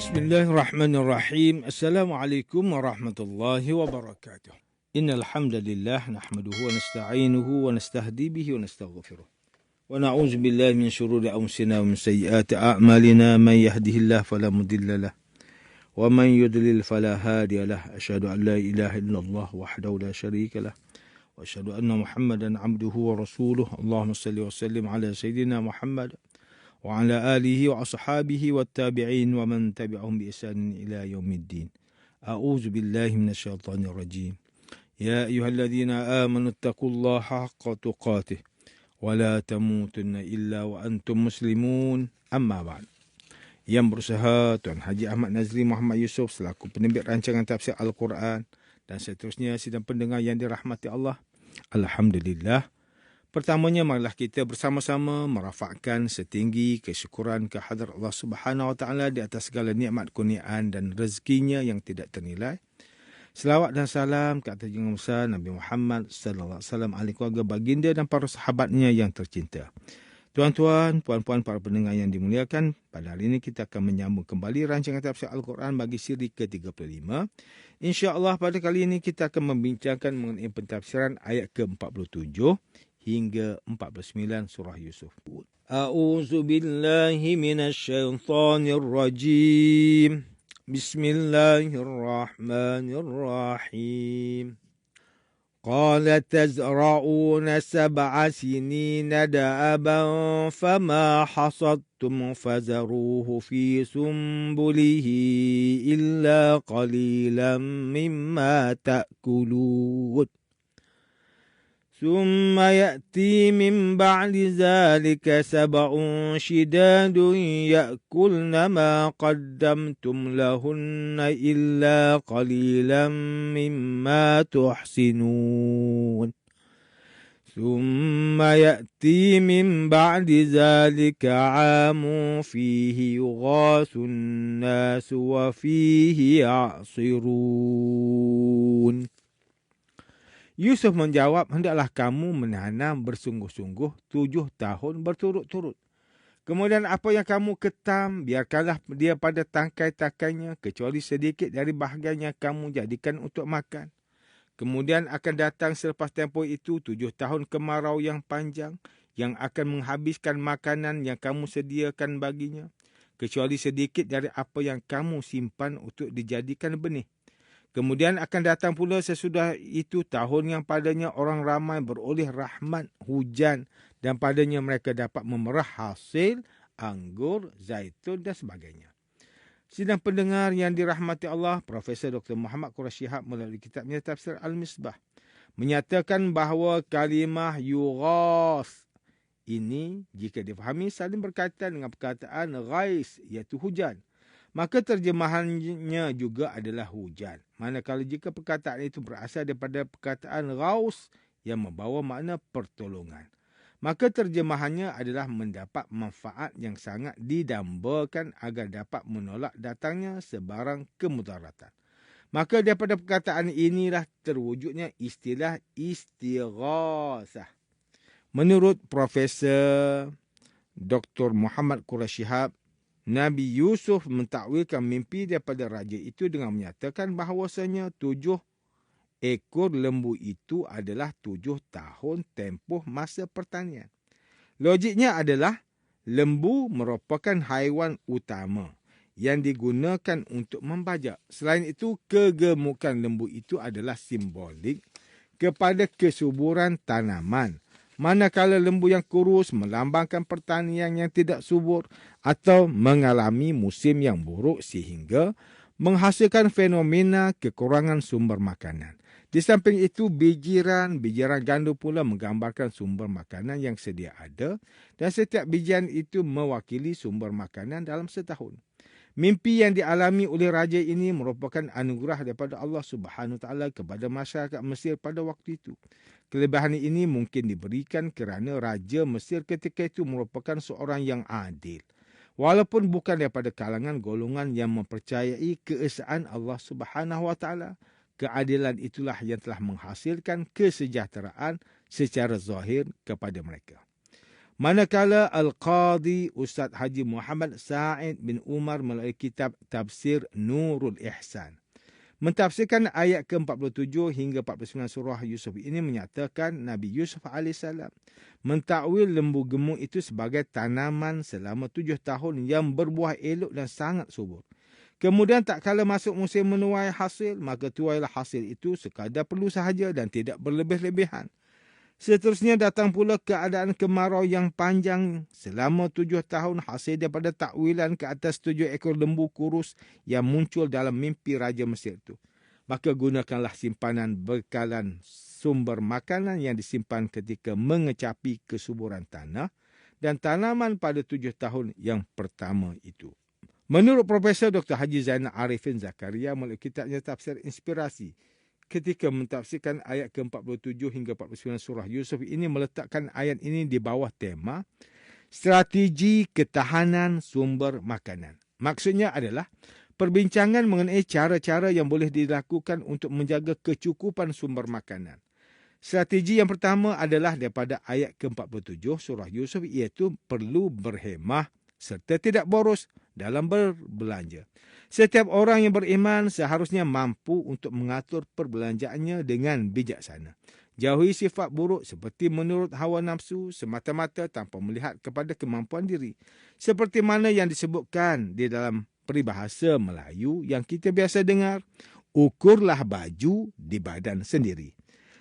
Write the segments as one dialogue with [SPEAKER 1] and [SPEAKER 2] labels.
[SPEAKER 1] Bismillahirrahmanirrahim. Assalamualaikum warahmatullahi wabarakatuh. Innal hamdalillah nahmaduhu wa nasta'inuhu wa nastahdi bihi wa nastaghfiruh. Wa na'udzu billahi min shururi anfusina wa min sayyiati a'malina. Man yahdihillahu fala mudilla lahu wa man yudlil fala hadiya lahu. Asyhadu an la ilaha illallah wahdahu la syarika lahu wa asyhadu anna Muhammadan 'abduhu wa rasuluh. Allahumma shalli wa sallim ala sayyidina Muhammad wa ala alihi wa ashabihi wa tabi'in wa man tabi'ahum bi ihsan ila yaumiddin. A'udzu billahi minasyaitonir rajim. Ya ayyuhalladzina amanu taqullaha haqqa tuqatih wa la tamutunna illa wa antum muslimun. Amma ba'd. Yang berusaha Tuan Haji Ahmad Nazri Muhammad Yusof selaku penerbit rancangan tafsir Al-Quran dan seterusnya sidang pendengar yang dirahmati Allah. Alhamdulillah. Pertamanya, marilah kita bersama-sama merafakkan setinggi kesyukuran kehadrat Allah Subhanahu Wa Taala di atas segala nikmat kurniaan dan rezekinya yang tidak ternilai. Selawat dan salam ke atas junjungan besar Nabi Muhammad sallallahu alaihi wasallam, ahli keluarga baginda dan para sahabatnya yang tercinta. Tuan-tuan, puan-puan, para pendengar yang dimuliakan, pada hari ini kita akan menyambung kembali rancangan tafsir Al-Quran bagi siri ke-35. InsyaAllah pada kali ini kita akan membincangkan mengenai pentafsiran ayat ke-47 hingga 49 surah Yusuf. A'udzu billahi minasyaitonir rajim. Bismillahirrahmanirrahim. Qala tazra'una sab'a sinina da'aban fama hasadtum fazaruhu fi sumbulihi illa qalilan mimma ta'kulun. ثم يأتي من بعد ذلك 7 شداد يأكلن ما قدمتم لهن إلا قليلا مما تحسنون ثم يأتي من بعد ذلك عام فيه يغاث الناس وفيه يعصرون. Yusuf menjawab, hendaklah kamu menanam bersungguh-sungguh 7 tahun berturut-turut. Kemudian apa yang kamu ketam, biarkanlah dia pada tangkai-tangkainya, kecuali sedikit dari bahagian yang kamu jadikan untuk makan. Kemudian akan datang selepas tempoh itu 7 tahun kemarau yang panjang, yang akan menghabiskan makanan yang kamu sediakan baginya, kecuali sedikit dari apa yang kamu simpan untuk dijadikan benih. Kemudian akan datang pula sesudah itu tahun yang padanya orang ramai beroleh rahmat hujan dan padanya mereka dapat memerah hasil anggur, zaitun dan sebagainya. Sidang pendengar yang dirahmati Allah, Profesor Dr. Muhammad Quraisy Shihab melalui kitabnya Tafsir Al-Misbah menyatakan bahawa kalimah yughas ini jika difahami saling berkaitan dengan perkataan ghais iaitu hujan. Maka terjemahannya juga adalah hujan. Manakala jika perkataan itu berasal daripada perkataan ghaus yang membawa makna pertolongan, maka terjemahannya adalah mendapat manfaat yang sangat didambakan agar dapat menolak datangnya sebarang kemudaratan. Maka daripada perkataan inilah terwujudnya istilah istighasah. Menurut Profesor Dr. Muhammad Quraisy Shihab, Nabi Yusuf mentakwilkan mimpi daripada raja itu dengan menyatakan bahawasanya 7 ekor lembu itu adalah 7 tahun tempoh masa pertanian. Logiknya adalah lembu merupakan haiwan utama yang digunakan untuk membajak. Selain itu, kegemukan lembu itu adalah simbolik kepada kesuburan tanaman. Manakala lembu yang kurus melambangkan pertanian yang tidak subur atau mengalami musim yang buruk sehingga menghasilkan fenomena kekurangan sumber makanan. Di samping itu, bijiran gandum pula menggambarkan sumber makanan yang sedia ada dan setiap bijian itu mewakili sumber makanan dalam setahun. Mimpi yang dialami oleh raja ini merupakan anugerah daripada Allah Subhanahu Wa Taala kepada masyarakat Mesir pada waktu itu. Kelebihan ini mungkin diberikan kerana Raja Mesir ketika itu merupakan seorang yang adil. Walaupun bukan daripada kalangan golongan yang mempercayai keesaan Allah Subhanahu Wa Taala, keadilan itulah yang telah menghasilkan kesejahteraan secara zahir kepada mereka. Manakala Al-Qadhi Ustaz Haji Muhammad Sa'id bin Umar melalui kitab Tafsir Nurul Ihsan mentafsirkan ayat ke-47 hingga 49 surah Yusuf ini menyatakan Nabi Yusuf AS mentakwil lembu gemuk itu sebagai tanaman selama 7 tahun yang berbuah elok dan sangat subur. Kemudian tak kala masuk musim menuai hasil, maka tuailah hasil itu sekadar perlu sahaja dan tidak berlebih-lebihan. Seterusnya datang pula keadaan kemarau yang panjang selama 7 tahun hasil daripada takwilan ke atas 7 ekor lembu kurus yang muncul dalam mimpi Raja Mesir itu. Maka gunakanlah simpanan bekalan sumber makanan yang disimpan ketika mengecapi kesuburan tanah dan tanaman pada 7 tahun yang pertama itu. Menurut Profesor Dr. Haji Zainal Arifin Zakaria melalui kitabnya Tafsir Inspirasi, ketika mentafsirkan ayat ke-47 hingga 49 surah Yusuf ini meletakkan ayat ini di bawah tema strategi ketahanan sumber makanan. Maksudnya adalah perbincangan mengenai cara-cara yang boleh dilakukan untuk menjaga kecukupan sumber makanan. Strategi yang pertama adalah daripada ayat ke-47 surah Yusuf, iaitu perlu berhemah serta tidak boros dalam berbelanja. Setiap orang yang beriman seharusnya mampu untuk mengatur perbelanjaannya dengan bijaksana. Jauhi sifat buruk seperti menurut hawa nafsu semata-mata tanpa melihat kepada kemampuan diri. Seperti mana yang disebutkan di dalam peribahasa Melayu yang kita biasa dengar, ukurlah baju di badan sendiri.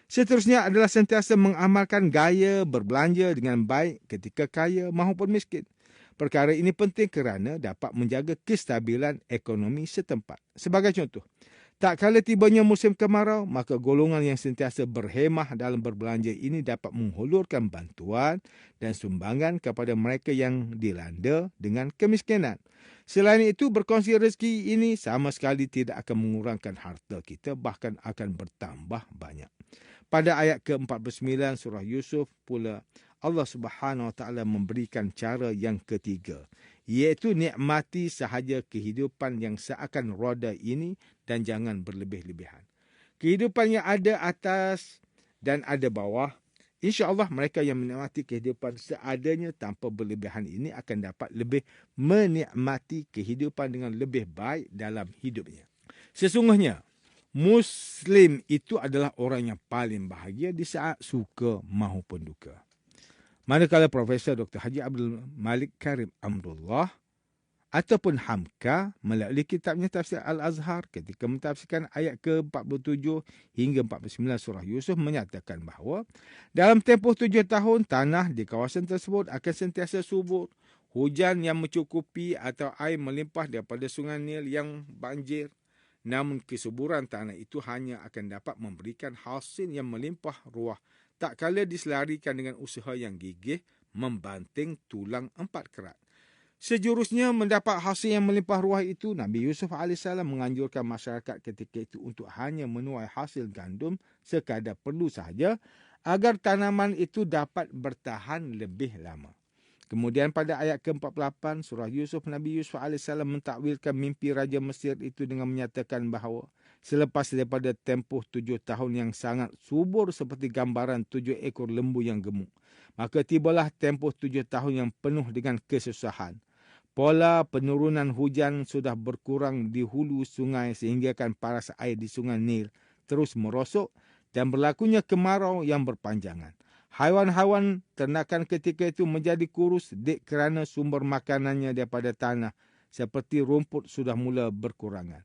[SPEAKER 1] Seterusnya adalah sentiasa mengamalkan gaya berbelanja dengan baik ketika kaya maupun miskin. Perkara ini penting kerana dapat menjaga kestabilan ekonomi setempat. Sebagai contoh, tak kala tibanya musim kemarau, maka golongan yang sentiasa berhemah dalam berbelanja ini dapat menghulurkan bantuan dan sumbangan kepada mereka yang dilanda dengan kemiskinan. Selain itu, berkongsi rezeki ini sama sekali tidak akan mengurangkan harta kita, bahkan akan bertambah banyak. Pada ayat ke-49 surah Yusuf pula, Allah Subhanahu Wa Taala memberikan cara yang ketiga, iaitu nikmati sahaja kehidupan yang seakan roda ini dan jangan berlebih-lebihan. Kehidupan yang ada atas dan ada bawah, insya-Allah mereka yang menikmati kehidupan seadanya tanpa berlebihan ini akan dapat lebih menikmati kehidupan dengan lebih baik dalam hidupnya. Sesungguhnya Muslim itu adalah orang yang paling bahagia di saat suka maupun duka. Manakala Profesor Dr. Haji Abdul Malik Karim Amrullah ataupun Hamka melalui kitabnya Tafsir Al-Azhar ketika mentafsirkan ayat ke-47 hingga 49 surah Yusuf menyatakan bahawa dalam tempoh 7 tahun tanah di kawasan tersebut akan sentiasa subur, hujan yang mencukupi atau air melimpah daripada sungai Nil yang banjir. Namun kesuburan tanah itu hanya akan dapat memberikan hasil yang melimpah ruah tak kala diselarikan dengan usaha yang gigih membanting tulang 4 kerat. Sejurusnya mendapat hasil yang melimpah ruah itu, Nabi Yusuf AS menganjurkan masyarakat ketika itu untuk hanya menuai hasil gandum sekadar perlu sahaja agar tanaman itu dapat bertahan lebih lama. Kemudian pada ayat ke-48 surah Yusuf, Nabi Yusuf AS mentakwilkan mimpi Raja Mesir itu dengan menyatakan bahawa selepas daripada tempoh 7 tahun yang sangat subur seperti gambaran 7 ekor lembu yang gemuk, maka tibalah tempoh 7 tahun yang penuh dengan kesusahan. Pola penurunan hujan sudah berkurang di hulu sungai sehingga paras air di sungai Nil terus merosok dan berlakunya kemarau yang berpanjangan. Haiwan-haiwan ternakan ketika itu menjadi kurus kerana sumber makanannya daripada tanah seperti rumput sudah mula berkurangan.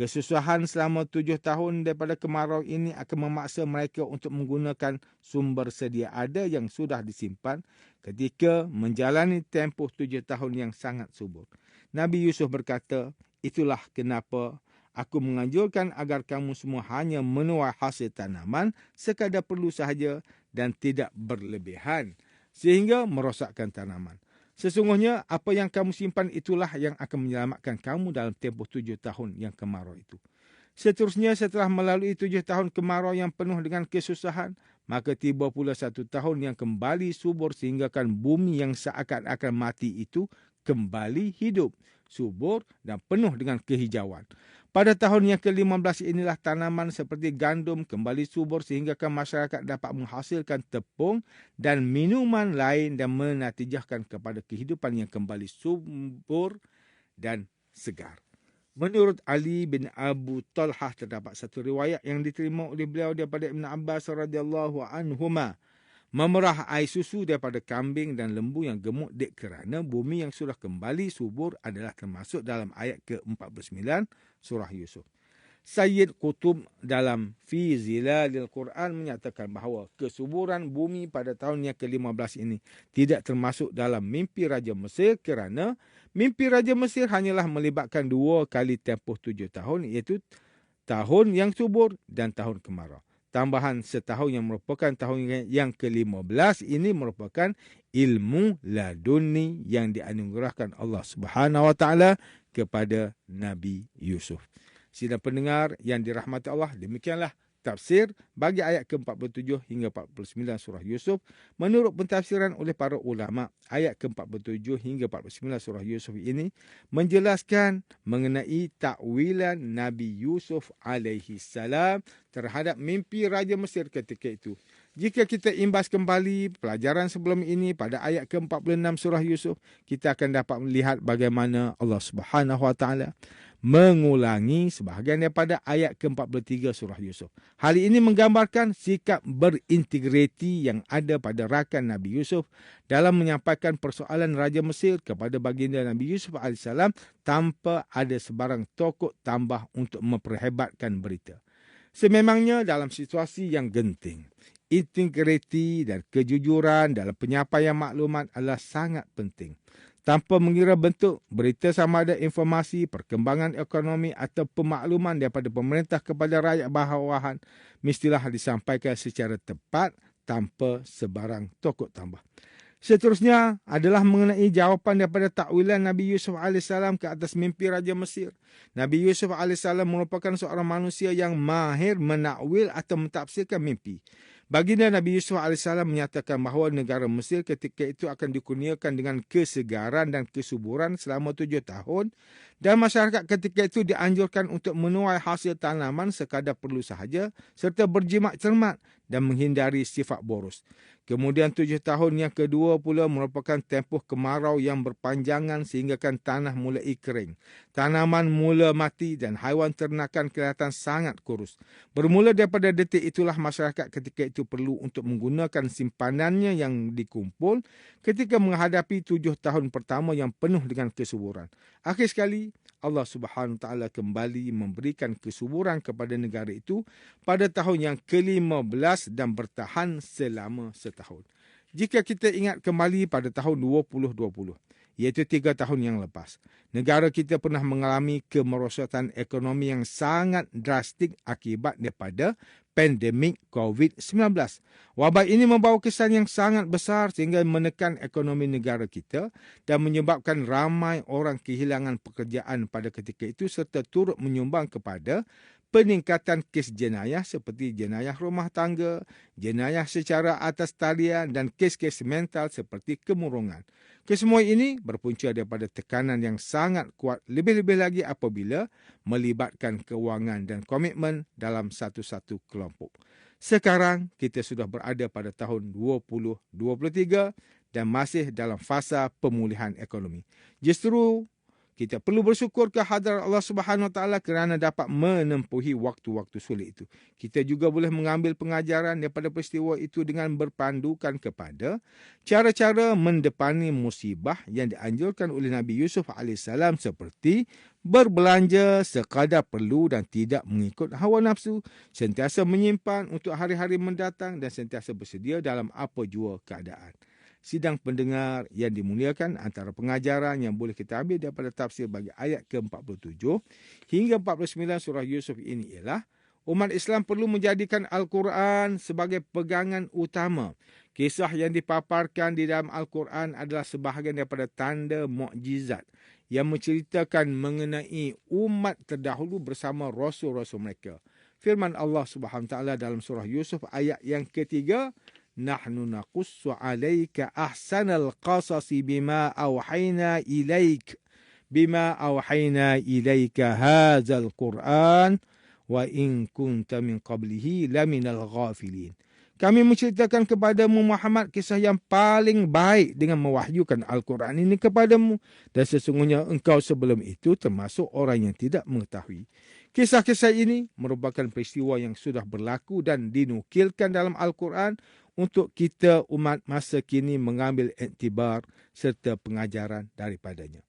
[SPEAKER 1] Kesusahan selama 7 tahun daripada kemarau ini akan memaksa mereka untuk menggunakan sumber sedia ada yang sudah disimpan ketika menjalani tempoh 7 tahun yang sangat subur. Nabi Yusuf berkata, itulah kenapa aku menganjurkan agar kamu semua hanya menuai hasil tanaman sekadar perlu sahaja dan tidak berlebihan sehingga merosakkan tanaman. Sesungguhnya apa yang kamu simpan itulah yang akan menyelamatkan kamu dalam tempoh 7 tahun yang kemarau itu. Seterusnya setelah melalui 7 tahun kemarau yang penuh dengan kesusahan, maka tiba pula 1 tahun yang kembali subur sehingga bumi yang seakan-akan mati itu kembali hidup, subur dan penuh dengan kehijauan. Pada tahun yang ke-15 inilah tanaman seperti gandum kembali subur sehingga masyarakat dapat menghasilkan tepung dan minuman lain dan menatijahkan kepada kehidupan yang kembali subur dan segar. Menurut Ali bin Abu Talhah terdapat satu riwayat yang diterima oleh beliau daripada Ibn Abbas radhiyallahu anhuma. Memerah air susu daripada kambing dan lembu yang gemuk dek kerana bumi yang sudah kembali subur adalah termasuk dalam ayat ke-49 surah Yusuf. Sayyid Qutb dalam Fi Zilalil Quran menyatakan bahawa kesuburan bumi pada tahun yang ke-15 ini tidak termasuk dalam mimpi Raja Mesir kerana mimpi Raja Mesir hanyalah melibatkan 2 kali tempoh 7 tahun iaitu tahun yang subur dan tahun kemarau. Tambahan setahun yang merupakan tahun yang ke-15 ini merupakan ilmu laduni yang dianugerahkan Allah Subhanahu Wa Taala kepada Nabi Yusuf. Sidang pendengar yang dirahmati Allah, demikianlah tafsir bagi ayat ke-47 hingga 49 surah Yusuf. Menurut pentafsiran oleh para ulama, ayat ke-47 hingga 49 surah Yusuf ini menjelaskan mengenai takwilan Nabi Yusuf alaihi salam terhadap mimpi Raja Mesir ketika itu. Jika kita imbas kembali pelajaran sebelum ini pada ayat ke-46 surah Yusuf, kita akan dapat melihat bagaimana Allah Subhanahu Wa Taala mengulangi sebahagian daripada ayat ke-43 surah Yusuf. Hal ini menggambarkan sikap berintegriti yang ada pada rakan Nabi Yusuf dalam menyampaikan persoalan Raja Mesir kepada baginda Nabi Yusuf AS tanpa ada sebarang tokok tambah untuk memperhebatkan berita. Sememangnya dalam situasi yang genting, integriti dan kejujuran dalam penyampaian maklumat adalah sangat penting. Tanpa mengira bentuk, berita sama ada informasi, perkembangan ekonomi atau pemakluman daripada pemerintah kepada rakyat bawahan mestilah disampaikan secara tepat tanpa sebarang tokok tambah. Seterusnya adalah mengenai jawapan daripada takwilan Nabi Yusuf AS ke atas mimpi Raja Mesir. Nabi Yusuf AS merupakan seorang manusia yang mahir menakwil atau mentafsirkan mimpi. Baginda Nabi Yusuf AS menyatakan bahawa negara Mesir ketika itu akan dikurniakan dengan kesegaran dan kesuburan selama 7 tahun dan masyarakat ketika itu dianjurkan untuk menuai hasil tanaman sekadar perlu sahaja serta berjimat cermat dan menghindari sifat boros. Kemudian 7 tahun yang kedua pula merupakan tempoh kemarau yang berpanjangan sehinggakan tanah mulai kering. Tanaman mula mati dan haiwan ternakan kelihatan sangat kurus. Bermula daripada detik itulah masyarakat ketika itu perlu untuk menggunakan simpanannya yang dikumpul ketika menghadapi 7 tahun pertama yang penuh dengan kesuburan. Akhir sekali, Allah Subhanahu Wa Taala kembali memberikan kesuburan kepada negara itu pada tahun yang ke-15 dan bertahan selama setahun. Jika kita ingat kembali pada tahun 2020, iaitu 3 tahun yang lepas, negara kita pernah mengalami kemerosotan ekonomi yang sangat drastik akibat daripada pandemik COVID-19. Wabak ini membawa kesan yang sangat besar sehingga menekan ekonomi negara kita dan menyebabkan ramai orang kehilangan pekerjaan pada ketika itu serta turut menyumbang kepada peningkatan kes jenayah seperti jenayah rumah tangga, jenayah secara atas talian dan kes-kes mental seperti kemurungan. Kesemua ini berpunca daripada tekanan yang sangat kuat lebih-lebih lagi apabila melibatkan kewangan dan komitmen dalam satu-satu kelompok. Sekarang kita sudah berada pada tahun 2023 dan masih dalam fasa pemulihan ekonomi. Justru kita perlu bersyukur ke hadirat Allah Subhanahu Wa Taala kerana dapat menempuhi waktu-waktu sulit itu. Kita juga boleh mengambil pengajaran daripada peristiwa itu dengan berpandukan kepada cara-cara mendepani musibah yang dianjurkan oleh Nabi Yusuf AS seperti berbelanja sekadar perlu dan tidak mengikut hawa nafsu, sentiasa menyimpan untuk hari-hari mendatang dan sentiasa bersedia dalam apa jua keadaan. Sidang pendengar yang dimuliakan, antara pengajaran yang boleh kita ambil daripada tafsir bagi ayat ke-47 hingga 49 surah Yusuf ini ialah umat Islam perlu menjadikan Al-Quran sebagai pegangan utama. Kisah yang dipaparkan di dalam Al-Quran adalah sebahagian daripada tanda mukjizat yang menceritakan mengenai umat terdahulu bersama rasul-rasul mereka. Firman Allah Subhanahu Wa Taala dalam surah Yusuf ayat yang ketiga, Nahnu naqussu alayka ahsanal qasasi bima awhayna ilaik bima awhayna ilaika hadzal Qur'an wa in kunta min qablihi laminal ghafilin. Kami menceritakan kepadamu Muhammad kisah yang paling baik dengan mewahyukan Al-Quran ini kepadamu. Dan sesungguhnya engkau sebelum itu termasuk orang yang tidak mengetahui. Kisah-kisah ini merupakan peristiwa yang sudah berlaku dan dinukilkan dalam Al-Quran untuk kita umat masa kini mengambil iktibar serta pengajaran daripadanya.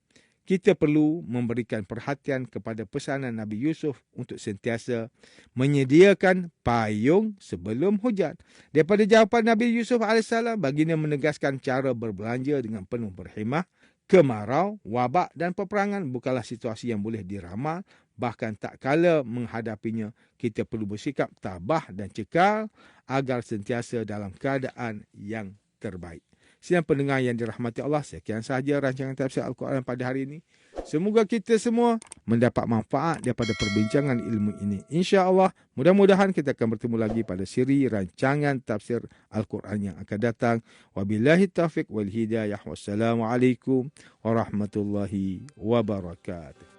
[SPEAKER 1] Kita perlu memberikan perhatian kepada pesanan Nabi Yusuf untuk sentiasa menyediakan payung sebelum hujan. Daripada jawapan Nabi Yusuf AS, baginda menegaskan cara berbelanja dengan penuh berhemah. Kemarau, wabak dan peperangan bukanlah situasi yang boleh diramal. Bahkan tak kala menghadapinya, kita perlu bersikap tabah dan cekal agar sentiasa dalam keadaan yang terbaik. Sidang pendengar yang dirahmati Allah, sekian sahaja rancangan tafsir Al-Quran pada hari ini. Semoga kita semua mendapat manfaat daripada perbincangan ilmu ini. InsyaAllah, mudah-mudahan kita akan bertemu lagi pada siri rancangan tafsir Al-Quran yang akan datang. Wabillahi taufiq wal hidayah. Wassalamualaikum warahmatullahi wabarakatuh.